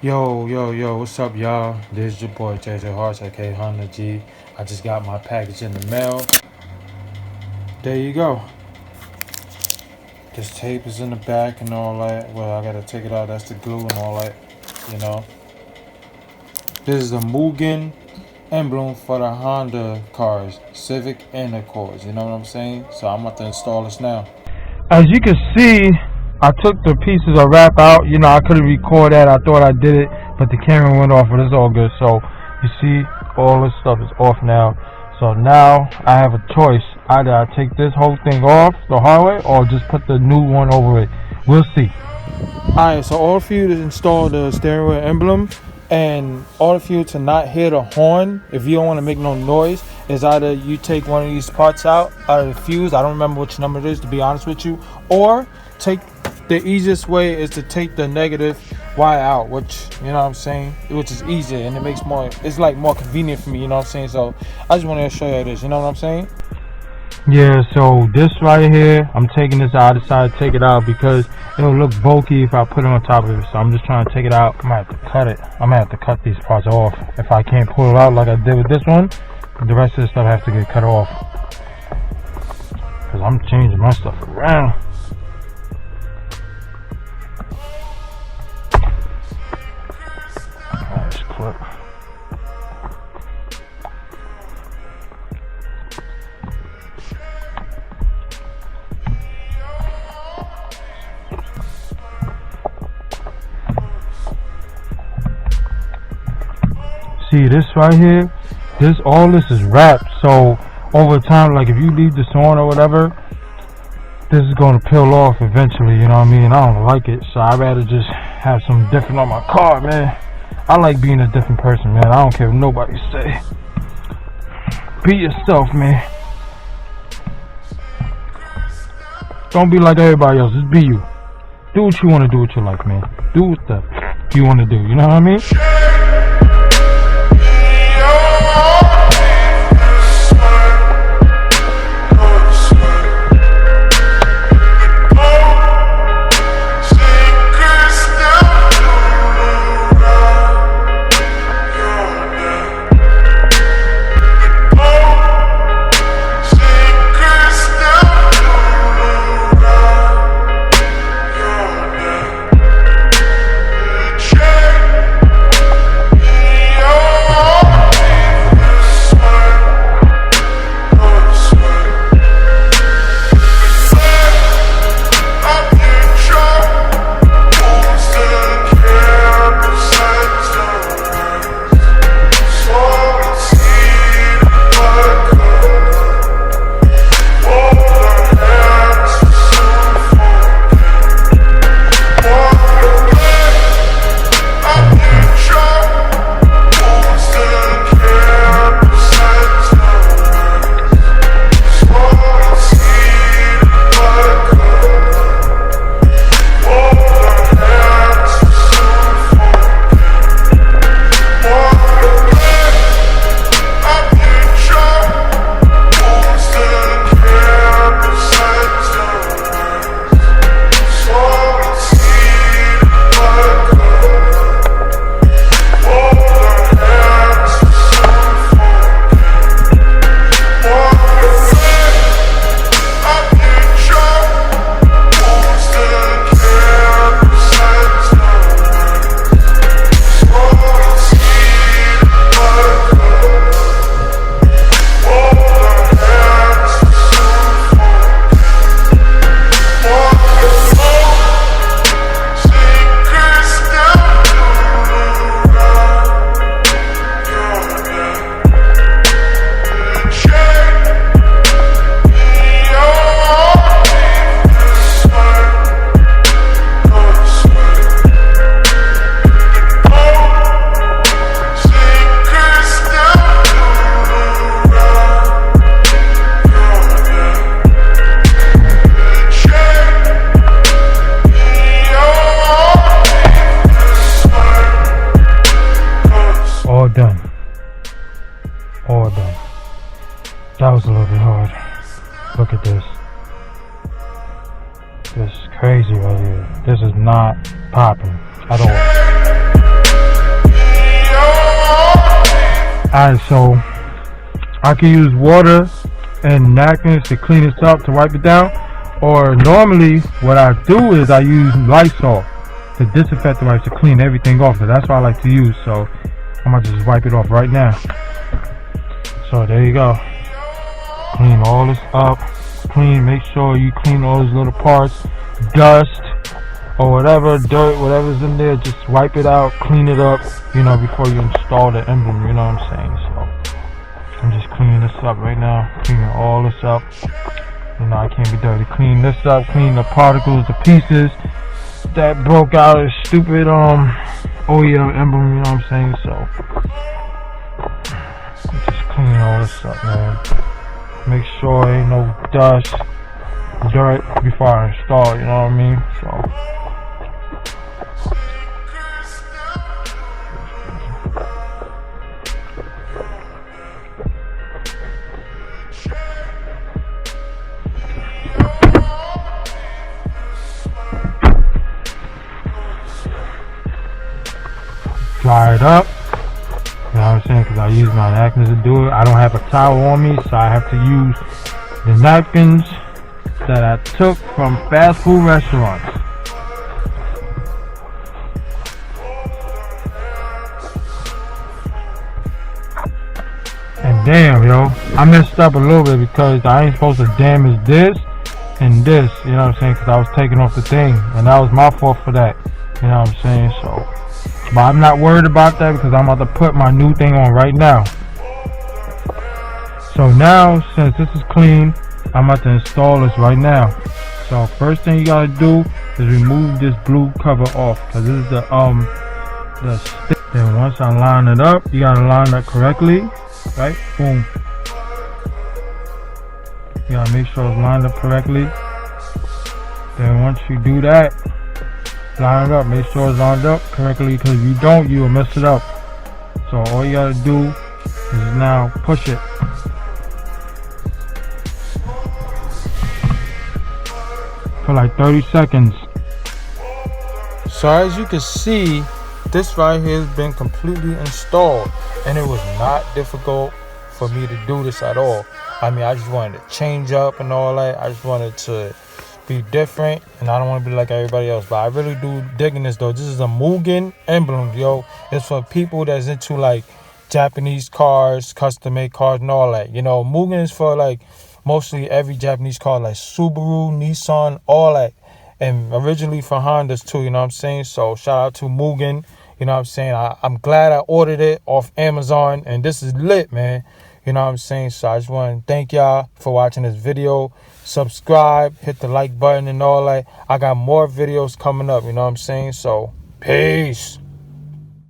Yo, what's up, y'all? This is your boy JJ Hearts, aka Honda G. I just got my package in the mail. There you go. This tape is in the back and all that. Well, I gotta take it out. That's the glue and all that, you know. This is a Mugen emblem for the Honda cars, Civic and Accords. You know what I'm saying? So I'm about to install this now. As you can see, I took the pieces of wrap out. You know, I couldn't record that. I thought I did it, but the camera went off, but it's all good. So, you see, all this stuff is off now. So now I have a choice. Either I take this whole thing off the hard way or just put the new one over it. We'll see. Alright, so all for you to install the steering wheel emblem, and all of you to not hear the horn, if you don't want to make no noise, is either you take one of these parts out of the fuse. I don't remember which number it is, to be honest with you. Or take the easiest way is to take the negative wire out, which, you know what I'm saying, which is easier and it makes more, it's like more convenient for me, you know what I'm saying. So I just wanted to show you this, you know what I'm saying. Yeah, so this right here, I'm taking this out. I decided to take it out because it'll look bulky if I put it on top of it. So I'm just trying to take it out. I might have to cut it. I might have to cut these parts off. If I can't pull it out like I did with this one, the rest of the stuff has to get cut off. Because I'm changing my stuff around. Nice clip. See this right here, all this is wrapped, so over time, like if you leave this on or whatever, this is going to peel off eventually, you know what I mean? I don't like it, so I'd rather just have something different on my car, man. I like being a different person, man. I don't care what nobody say. Be yourself, man. Don't be like everybody else, just be you. Do what you want to do with your life, man. Do what the you want to do, you know what I mean? Done. That was a little bit hard. Look at this. This is crazy right here. This is not popping at all. Alright, so I can use water and napkins to clean this up, to wipe it down. Or normally, what I do is I use Lysol to disinfect the wipes to clean everything off. So that's what I like to use. So I'm gonna just wipe it off right now. So there you go. Clean all this up. Clean. Make sure you clean all those little parts, dust or whatever, dirt, whatever's in there. Just wipe it out, clean it up. You know, before you install the emblem. You know what I'm saying? So I'm just cleaning this up right now. Cleaning all this up. You know, I can't be dirty. Clean this up, clean the particles, the pieces that broke out of stupid OEM emblem, you know what I'm saying? So just clean all this up, man. Make sure ain't no dust, dirt before I install, you know what I mean? So dry it up, you know what I'm saying, because I use my napkins to do it. I don't have a towel on me, so I have to use the napkins that I took from fast food restaurants. And damn, yo, I messed up a little bit because I ain't supposed to damage this and this, you know what I'm saying, because I was taking off the thing, and that was my fault for that, you know what I'm saying. So but I'm not worried about that because I'm about to put my new thing on right now. So now, since this is clean, I'm about to install this right now. So first thing you gotta do is remove this blue cover off, because this is the stick. Then once I line it up, you gotta line it correctly, right? Boom. You gotta make sure it's lined up correctly. Then once you do that, line it up, make sure it's lined up correctly, because if you don't, you will mess it up. So all you gotta do is now push it. For like 30 seconds. So as you can see, this right here has been completely installed, and it was not difficult for me to do this at all. I mean, I just wanted to change up and all that. I just wanted to be different, and I don't want to be like everybody else, but I really do digging this though. This is a Mugen emblem, yo. It's for people that's into like Japanese cars, custom made cars and all that. You know, Mugen is for like mostly every Japanese car, like Subaru, Nissan, all that, and originally for Hondas too, you know what I'm saying. So shout out to Mugen, you know what I'm saying. I'm glad I ordered it off Amazon, and this is lit, man. You know what I'm saying? So I just want to thank y'all for watching this video. Subscribe, hit the like button and all that. I got more videos coming up, you know what I'm saying? So, peace.